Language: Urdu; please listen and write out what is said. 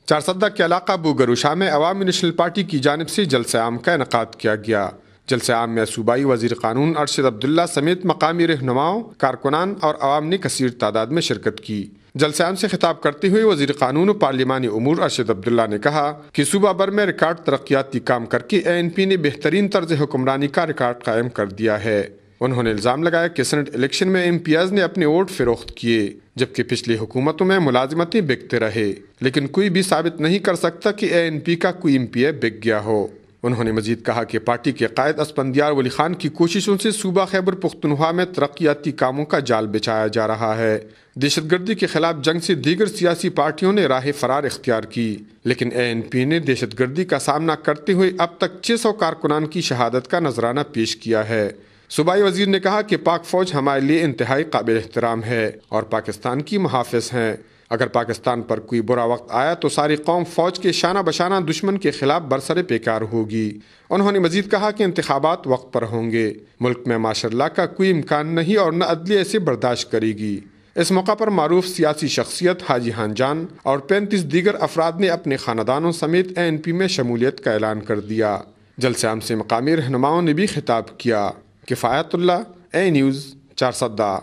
چارسدہ کے علاقہ بوگروشا میں عوامی نیشنل پارٹی کی جانب سے جلسہ عام کا انعقاد کیا گیا۔ جلسہ عام میں صوبائی وزیر قانون ارشد عبداللہ سمیت مقامی رہنماؤں، کارکنان اور عوام نے کثیر تعداد میں شرکت کی۔ جلسہ عام سے خطاب کرتے ہوئے وزیر قانون و پارلیمانی امور ارشد عبداللہ نے کہا کہ صوبہ بھر میں ریکارڈ ترقیاتی کام کر کے ANP نے بہترین طرز حکمرانی کا ریکارڈ قائم کر دیا ہے۔ انہوں نے الزام لگایا کہ سینٹ الیکشن میں MPs نے اپنے ووٹ فروخت کیے، جبکہ پچھلی حکومتوں میں ملازمتیں بکتے رہے، لیکن کوئی بھی ثابت نہیں کر سکتا کہ ANP کا کوئی MPA بک گیا ہو۔ انہوں نے مزید کہا کہ پارٹی کے قائد اسفندیار ولی خان کی کوششوں سے صوبہ خیبر پختونخوا میں ترقیاتی کاموں کا جال بچھایا جا رہا ہے۔ دہشت گردی کے خلاف جنگ سے دیگر سیاسی پارٹیوں نے راہ فرار اختیار کی، لیکن ANP نے دہشت گردی کا سامنا کرتے ہوئے اب تک 600 کارکنان کی شہادت کا نذرانہ پیش کیا ہے۔ صوبائی وزیر نے کہا کہ پاک فوج ہمارے لیے انتہائی قابل احترام ہے اور پاکستان کی محافظ ہیں۔ اگر پاکستان پر کوئی برا وقت آیا تو ساری قوم فوج کے شانہ بشانہ دشمن کے خلاف برسر پیکار ہوگی۔ انہوں نے مزید کہا کہ انتخابات وقت پر ہوں گے، ملک میں معاشر اللہ کا کوئی امکان نہیں اور نہ عدلیہ اسے برداشت کرے گی۔ اس موقع پر معروف سیاسی شخصیت حاجی خان جان اور 35 دیگر افراد نے اپنے خاندانوں سمیت ANP میں شمولیت کا اعلان کر دیا۔ جلسہ عام سے مقامی رہنماؤں نے بھی خطاب کیا۔ کفایت اللہ، اے نیوز، چارسدہ۔